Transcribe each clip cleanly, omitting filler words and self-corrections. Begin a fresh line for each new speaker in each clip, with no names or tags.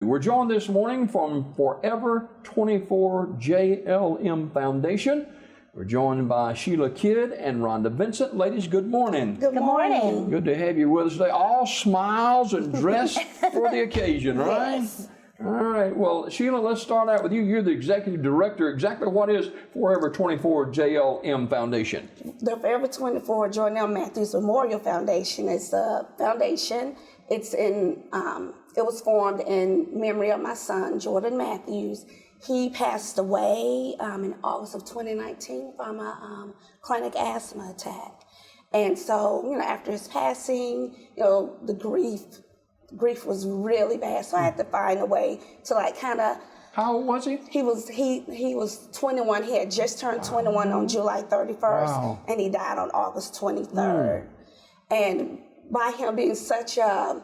We're joined this morning from Forever 24 JLM Foundation. We're joined by Sheila Kidd and Rhonda Vincent. Ladies, good morning.
Good morning.
Good to have you with us today. All smiles and dressed for the occasion, right?
Yes.
All right. Well, Sheila, let's start out with you. You're the executive director. Exactly what is Forever 24 JLM Foundation?
The Forever 24 JLM Mathews Memorial Foundation is a foundation. It was formed in memory of my son, Jordan Mathews. He passed away in August of 2019 from a chronic asthma attack. And so, after his passing, the grief was really bad. So I had to find a way to kind of.
How old was he?
He was 21. He had just turned 21 on July 31st, and he died on August 23rd. And by him being such a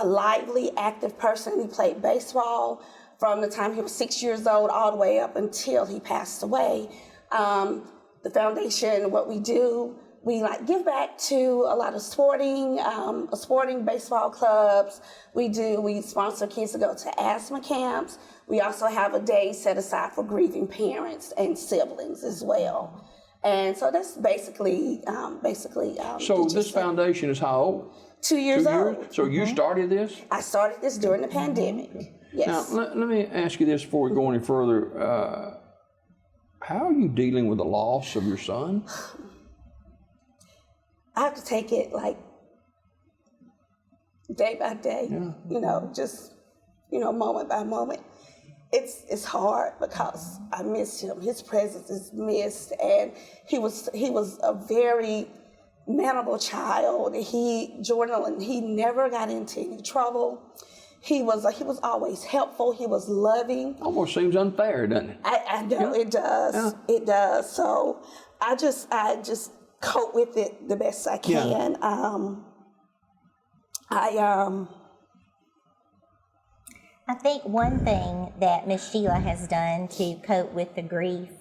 lively, active person, he played baseball from the time he was 6 years old all the way up until he passed away. The foundation, what we do, we give back to a lot of sporting baseball clubs. We sponsor kids to go to asthma camps. We also have a day set aside for grieving parents and siblings as well. And so that's basically.
So this foundation is how old?
2 years old.
So you started this?
I started this during the pandemic. Yes.
Now, let me ask you this before we go any further. How are you dealing with the loss of your son?
I have to take it day by day, just moment by moment. It's hard because I miss him. His presence is missed, and he was a very manable child. He never got into any trouble. He was always helpful. He was loving.
Almost seems unfair, doesn't it?
I know it does. Yeah. It does. So I just cope with it the best I can.
I think one thing that Miss Sheila has done to cope with the grief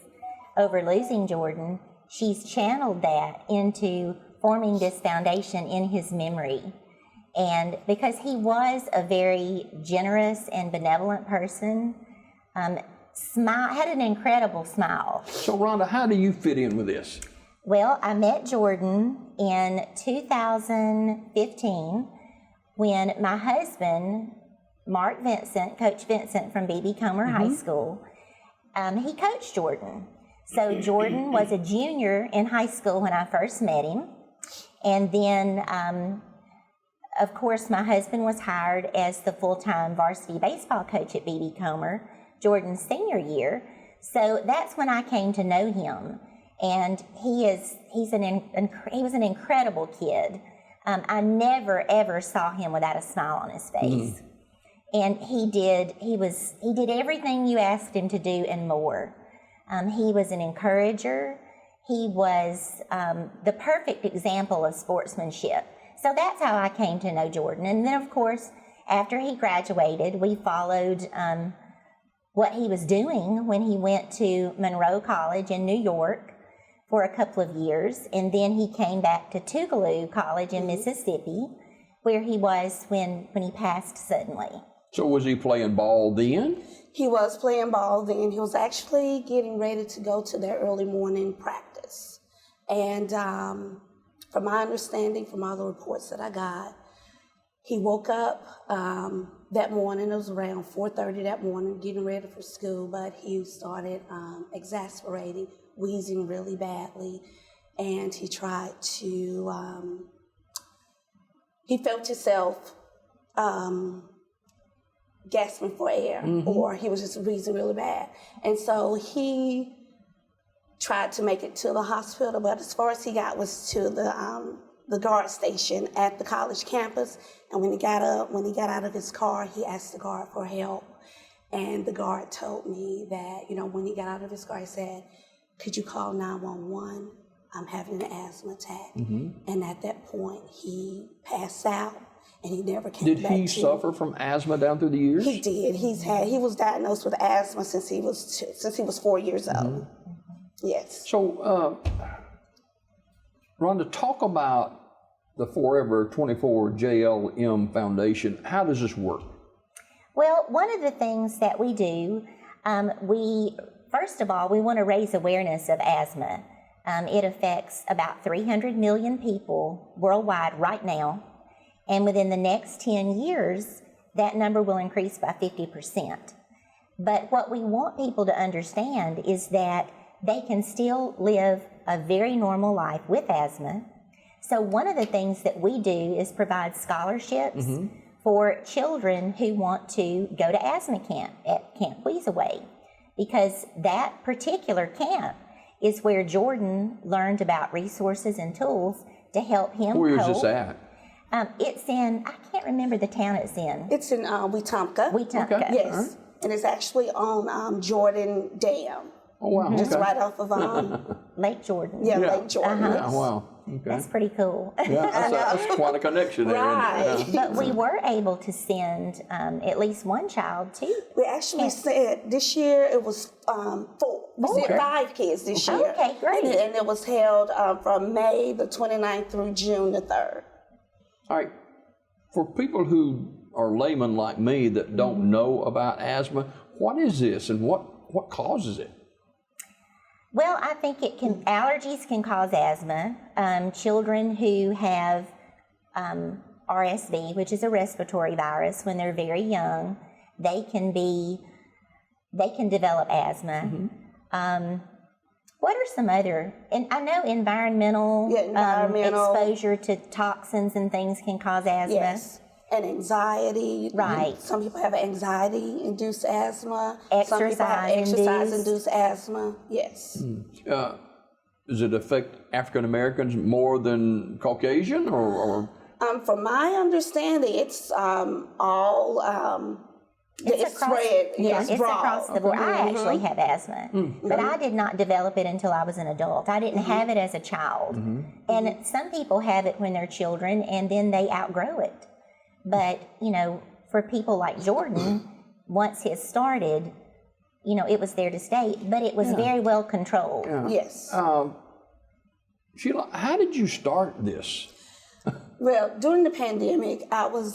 over losing Jordan, she's channeled that into forming this foundation in his memory. And because he was a very generous and benevolent person, had an incredible smile.
So Rhonda, how do you fit in with this?
Well, I met Jordan in 2015 when my husband, Mark Vincent, Coach Vincent from B.B. Comer High School, he coached Jordan. So Jordan was a junior in high school when I first met him. And then, of course, my husband was hired as the full-time varsity baseball coach at B.B. Comer Jordan's senior year. So that's when I came to know him. And he was an incredible kid. I never, ever saw him without a smile on his face. And he did everything you asked him to do and more. He was an encourager. He was the perfect example of sportsmanship. So that's how I came to know Jordan. And then, of course, after he graduated, we followed what he was doing when he went to Monroe College in New York for a couple of years. And then he came back to Tougaloo College in Mississippi, where he was when he passed suddenly.
So was he playing ball then?
He was playing ball then. He was actually getting ready to go to their early morning practice. And from my understanding, from all the reports that I got, he woke up that morning. It was around 4:30 that morning, getting ready for school, but he started exasperating, wheezing really badly, and he tried to, he felt himself gasping for air, or he was just wheezing really bad. And so he tried to make it to the hospital, but as far as he got was to the guard station at the college campus. And when he got out of his car, he asked the guard for help. And the guard told me that, when he got out of his car, he said, "Could you call 911? I'm having an asthma attack." And at that point, he passed out, and he never came back. Did he
suffer from asthma down through the years?
He did. He was diagnosed with asthma since he was 4 years old. Yes.
So, Rhonda, talk about the Forever 24 JLM Foundation. How does this work?
Well, one of the things that we do, first of all, we want to raise awareness of asthma. It affects about 300 million people worldwide right now, and within the next 10 years, that number will increase by 50%. But what we want people to understand is that they can still live a very normal life with asthma. So one of the things that we do is provide scholarships for children who want to go to asthma camp at Camp Wheezaway, because that particular camp is where Jordan learned about resources and tools to help him cope.
Where is this at?
It's in, I can't remember the town it's in.
It's in Wetumpka.
Wetumpka.
Okay.
Yes.
All right.
And it's actually on Jordan Dam.
Oh, wow.
Just
okay.
right off of
Lake Jordan.
Lake Jordan.
Uh-huh.
Yeah, wow. Okay.
That's pretty cool.
Yeah, that's quite a connection there.
Right.
Isn't it? Yeah.
But we were able to send at least one child to.
We actually said this year it was 4. We
Okay.
sent 5 kids this year.
Okay, great.
And it was held from May the 29th through June the 3rd.
All right. For people who are laymen like me that don't know about asthma, what is this and what causes it?
Well, I think allergies can cause asthma. Children who have RSV, which is a respiratory virus, when they're very young, they can develop asthma. What are some other, and I know environmental exposure to toxins and things can cause asthma.
Yes. And anxiety.
Right.
Some people have anxiety-induced asthma. Some people have
Exercise-induced.
exercise-induced asthma. Yes.
Does it affect African Americans more than Caucasian or?
From my understanding, it's all it's spread.
Yeah, it's
broad.
across the board. I actually have asthma, but I did not develop it until I was an adult. I didn't have it as a child. And some people have it when they're children, and then they outgrow it. But, for people like Jordan, once it started, it was there to stay, but it was very well controlled.
Yeah.
Yes.
Sheila, how did you start this?
Well, during the pandemic, I was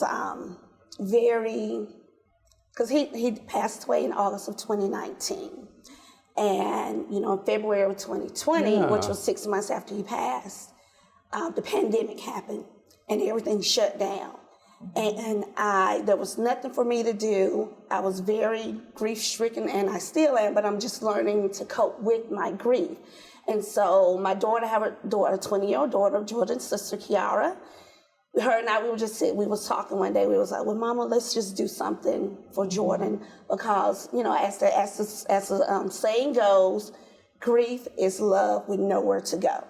because he passed away in August of 2019. And, in February of 2020, which was 6 months after he passed, the pandemic happened and everything shut down. And there was nothing for me to do. I was very grief-stricken, and I still am, but I'm just learning to cope with my grief. And so my daughter, I have a 20-year-old daughter, Jordan's sister, Kiara. Her and I, we was talking one day. We was like, well, Mama, let's just do something for Jordan, because, as the saying goes, grief is love with nowhere to go.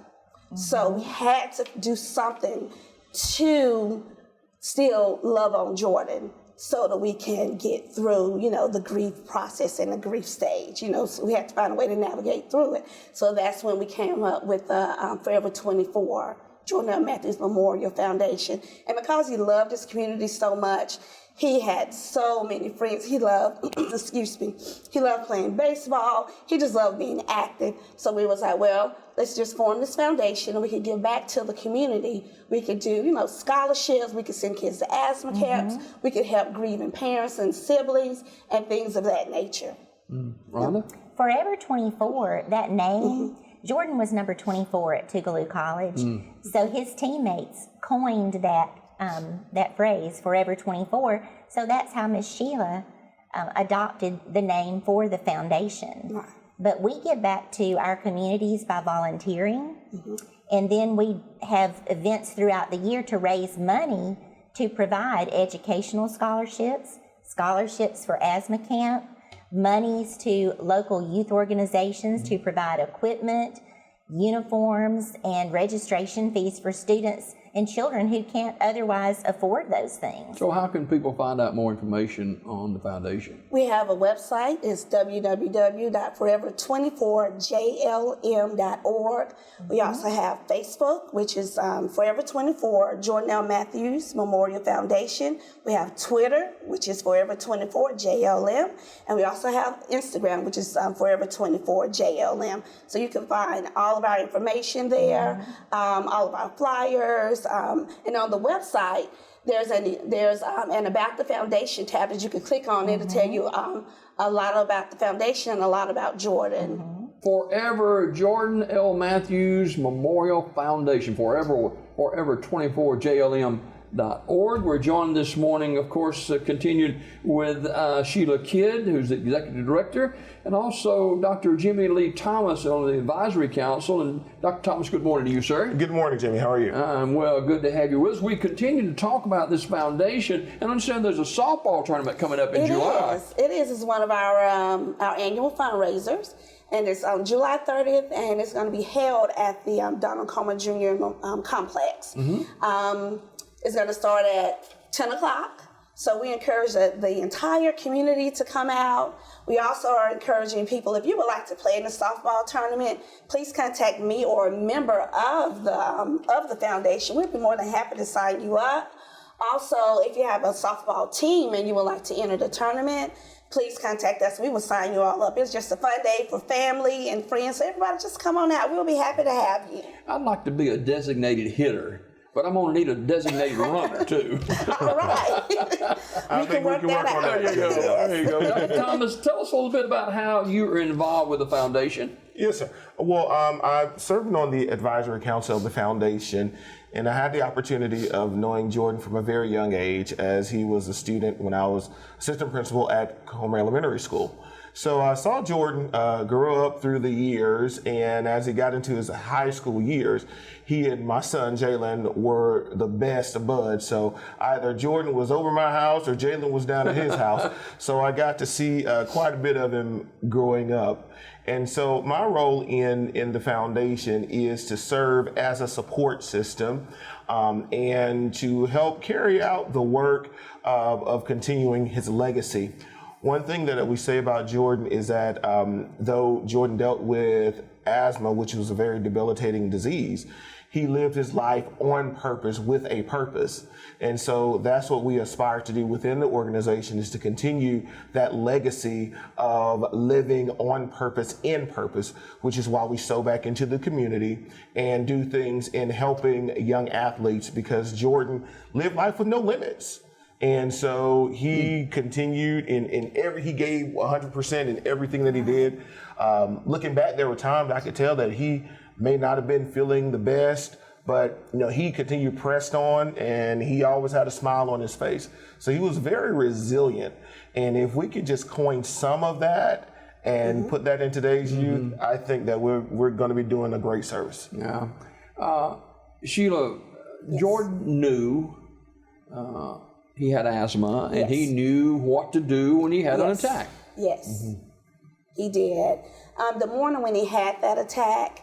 So we had to do something to still love on Jordan so that we can get through, the grief process and the grief stage, so we had to find a way to navigate through it. So that's when we came up with Forever 24, JLM Mathews Memorial Foundation. And because he loved his community so much, he had so many friends. He loved, he loved playing baseball. He just loved being active. So we was like, well, let's just form this foundation and we could give back to the community. We could do, scholarships. We could send kids to asthma camps. We could help grieving parents and siblings and things of that nature.
Rhonda?
Forever 24, that name, Jordan was number 24 at Tougaloo College. So his teammates coined that phrase, Forever 24. So that's how Miss Sheila adopted the name for the foundation.
Right.
But we give back to our communities by volunteering, and then we have events throughout the year to raise money to provide educational scholarships, scholarships for asthma camp, monies to local youth organizations to provide equipment, uniforms, and registration fees for students and children who can't otherwise afford those things.
So how can people find out more information on the foundation?
We have a website. It's www.forever24jlm.org. We also have Facebook, which is Forever 24 JLM Mathews Memorial Foundation. We have Twitter, which is Forever 24 JLM. And we also have Instagram, which is Forever 24 JLM. So you can find all of our information there, all of our flyers. And on the website, there's an About the Foundation tab that you can click on. It'll tell you a lot about the foundation and a lot about Jordan.
Forever Jordan L. Mathews Memorial Foundation, forever 24 JLM.org. We're joined this morning, of course, continued with Sheila Kidd, who's the Executive Director, and also Dr. Jimmy Lee Thomas on the Advisory Council. And Dr. Thomas, good morning to you, sir.
Good morning, Jimmy. How are you?
Well, good to have you with us. We continue to talk about this foundation, and I understand there's a softball tournament coming up in July.
It is. It's one of our annual fundraisers. And it's on July 30th, and it's going to be held at the Donald Comer Jr. Complex. It's going to start at 10 o'clock. So we encourage the entire community to come out. We also are encouraging people, if you would like to play in the softball tournament, please contact me or a member of the foundation. We'd be more than happy to sign you up. Also, if you have a softball team and you would like to enter the tournament, please contact us. We will sign you all up. It's just a fun day for family and friends. So everybody just come on out. We'll be happy to have you.
I'd like to be a designated hitter, but I'm going to need a designated runner, too.
All right. we can work that out.
There you go. Dr. Thomas, tell us a little bit about how you are involved with the foundation.
Yes, sir. Well, I'm serving on the Advisory Council of the Foundation, and I had the opportunity of knowing Jordan from a very young age, as he was a student when I was assistant principal at Comer Elementary School. So I saw Jordan grow up through the years, and as he got into his high school years, he and my son, Jalen, were the best of buds. So either Jordan was over my house or Jalen was down at his house. So I got to see quite a bit of him growing up. And so my role in the foundation is to serve as a support system and to help carry out the work of continuing his legacy. One thing that we say about Jordan is that though Jordan dealt with asthma, which was a very debilitating disease, he lived his life on purpose with a purpose. And so that's what we aspire to do within the organization, is to continue that legacy of living on purpose, in purpose, which is why we sow back into the community and do things in helping young athletes, because Jordan lived life with no limits. And so he continued he gave 100% in everything that he did. Looking back, there were times I could tell that he may not have been feeling the best, but he continued pressed on, and he always had a smile on his face. So he was very resilient. And if we could just coin some of that and put that in today's youth, I think that we're going to be doing a great service.
Yeah. Sheila, Jordan knew he had asthma, and he knew what to do when he had an attack.
Yes, he did. The morning when he had that attack,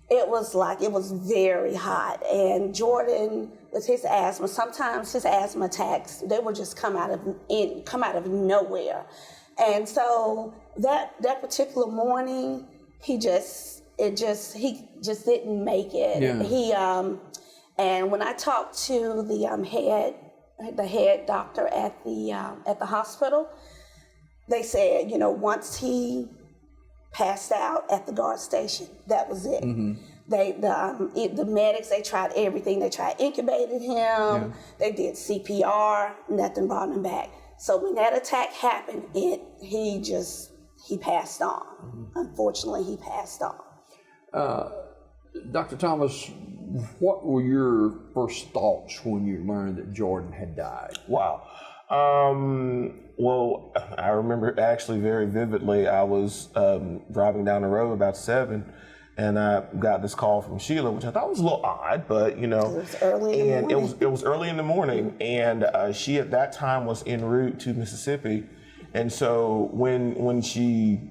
it was very hot. And Jordan, with his asthma, sometimes his asthma attacks, they would just come out of nowhere. And so that particular morning, he just didn't make it. Yeah. And when I talked to the head doctor at the hospital, they said, once he passed out at the guard station, that was it. The medics, they tried everything. They tried incubated him. They did CPR. Nothing brought him back. So when that attack happened, he passed on. Unfortunately, he passed on.
Dr. Thomas, what were your first thoughts when you learned that Jordan had died?
Wow. Well, I remember actually very vividly. I was driving down the road about 7, and I got this call from Sheila, which I thought was a little odd, but
it was early in the morning.
It was early in the morning, and she at that time was en route to Mississippi, and so when she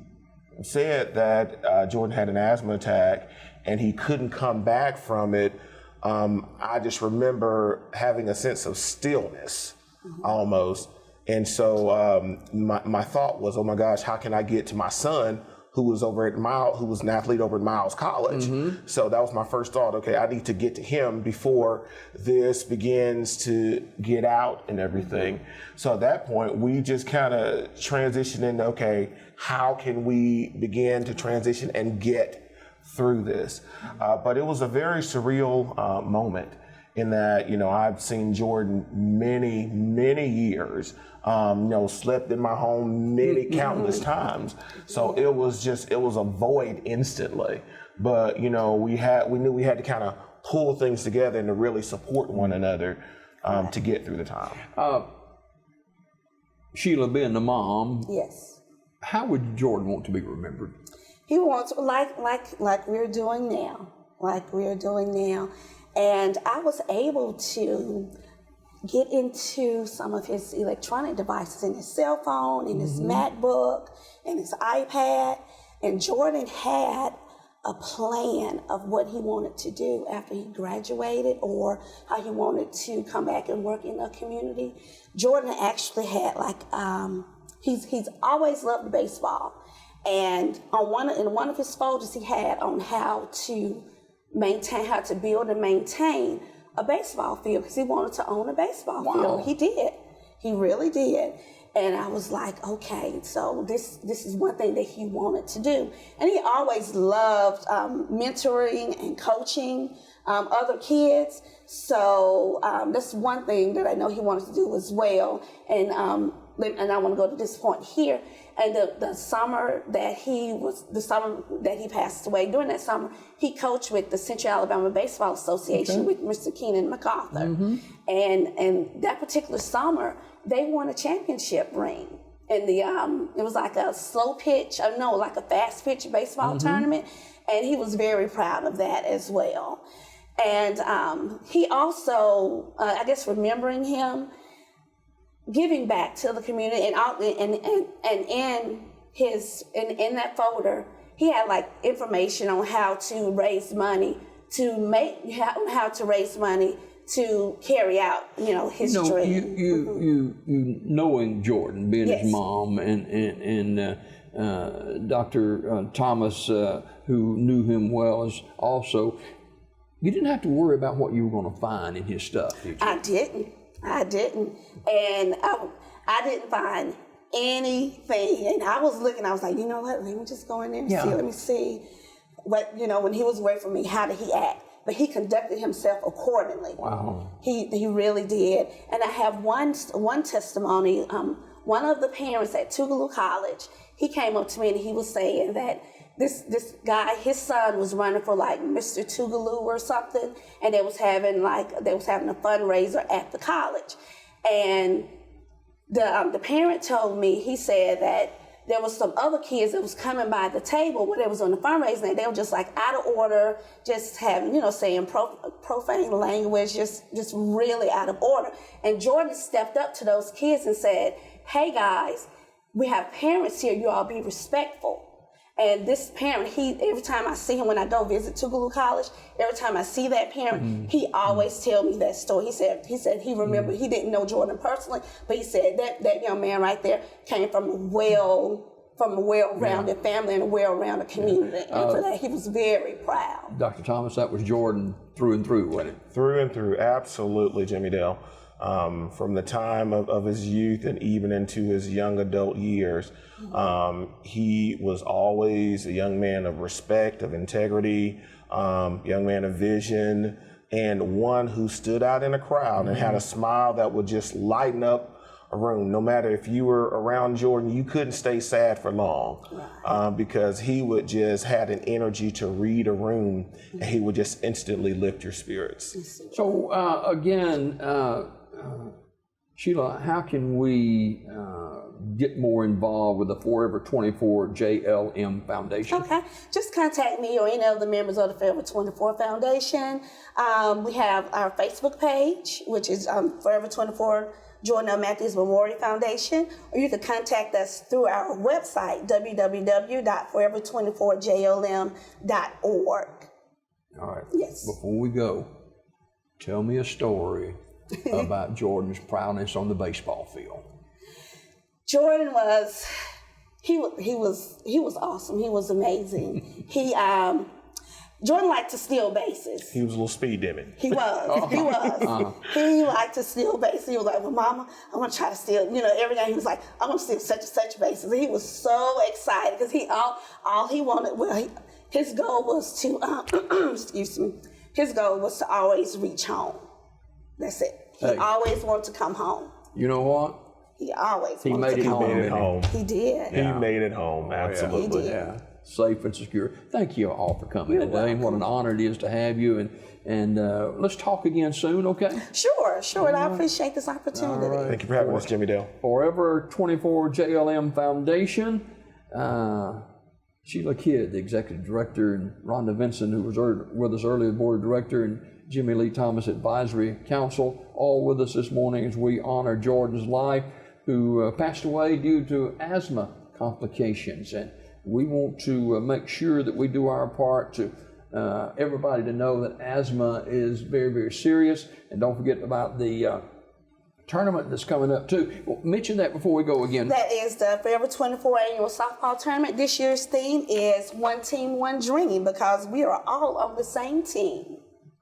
said that Jordan had an asthma attack and he couldn't come back from it, I just remember having a sense of stillness almost. And so my thought was, oh my gosh, how can I get to my son who was an athlete over at Miles College? So that was my first thought. Okay, I need to get to him before this begins to get out and everything. So at that point, we just kind of transitioned into, okay, how can we begin to transition and get through this? But it was a very surreal moment. in that, I've seen Jordan many years, slept in my home many countless times. So it was a void instantly. But, we knew we had to kind of pull things together and to really support one another to get through the time.
Sheila, being the mom,
Yes.
how would Jordan want to be remembered?
He wants, like we're doing now, And I was able to get into some of his electronic devices in his cell phone, in his MacBook, in his iPad. And Jordan had a plan of what he wanted to do after he graduated or how he wanted to come back and work in a community. Jordan actually had he's always loved baseball. And in one of his folders he had on how to build and maintain a baseball field because he wanted to own a baseball field. He did. He really did. And I was like, okay, so this is one thing that he wanted to do. And he always loved mentoring and coaching other kids. So that's one thing that I know he wanted to do as well. And I want to go to this point here. And the summer that he passed away, during that summer, he coached with the Central Alabama Baseball Association with Mr. Keenan MacArthur. And that particular summer, they won a championship ring. And it was like a like a fast pitch baseball tournament. And he was very proud of that as well. And he also, I guess remembering him, giving back to the community, and in that folder, he had like information on how to raise money to carry out, his dream.
You knowing Jordan, being his mom, and Dr. Thomas, who knew him well, is also. You didn't have to worry about what you were going to find in his stuff, did you?
I didn't. And I didn't find anything. And I was looking, I was like, you know what, let me just go in there and see. Let me see what, when he was away from me, how did he act? But he conducted himself accordingly. Wow. He really did. And I have one testimony. One of the parents at Tougaloo College, he came up to me and he was saying that this guy, his son was running for like Mr. Tougaloo or something, and they was having a fundraiser at the college. And the parent told me, he said that there was some other kids that was coming by the table when they was on the fundraising, and they were just like out of order, just having, saying profane language, just really out of order. And Jordan stepped up to those kids and said, hey guys, we have parents here, you all be respectful. And this parent, every time I see him when I go visit Tougaloo College, every time I see that parent, he always tell me that story. He said he remembered, he didn't know Jordan personally, but he said that young man right there came from a well-rounded family and a well-rounded community. And for that, he was very proud.
Dr. Thomas, that was Jordan through and through, wasn't it?
Through and through, absolutely, Jimmy Dale. From the time of his youth and even into his young adult years, he was always a young man of respect, of integrity, young man of vision, and one who stood out in a crowd and had a smile that would just lighten up a room. No matter if you were around Jordan, you couldn't stay sad for long because he would just had an energy to read a room, and he would just instantly lift your spirits.
So again, Sheila, how can we get more involved with the Forever 24 JLM Foundation?
Okay, just contact me or any of the members of the Forever 24 Foundation. We have our Facebook page, which is Forever 24 Jordan L. Mathews Memorial Foundation, or you can contact us through our website, www.forever24jlm.org.
All right.
Yes.
Before we go, tell me a story about Jordan's proudness on the baseball field.
Jordan was awesome. He was amazing. Jordan liked to steal bases.
He was a little speed demon.
He was. He liked to steal bases. He was like, well, Mama, I'm going to try to steal. Every day he was like, I'm going to steal such and such bases. And he was so excited because all he wanted, his goal was to, his goal was to always reach home. That's it. He
Hey.
always wanted to come home.
You know what?
He always
He
wanted
made
to
it
come
home.
home.
Made it home.
He did.
He made it home. Absolutely.
He did.
Yeah, safe and secure. Thank you all for coming today. And what an honor it is to have you. And let's talk again soon, okay?
Sure. And I appreciate this opportunity.
Thank you for having us, Jimmy Dale.
Forever 24 JLM Foundation. Sheila Kidd, the executive director, and Rhonda Vinson, who was with us earlier, the board director, and Jimmy Lee Thomas, advisory council, all with us this morning as we honor Jordan's life, who passed away due to asthma complications. And we want to make sure that we do our part to everybody to know that asthma is very, very serious. And don't forget about the tournament that's coming up too. Well, mention that before we go again.
That is the Forever 24 annual softball tournament. This year's theme is One Team, One Dream, because we are all on the same team.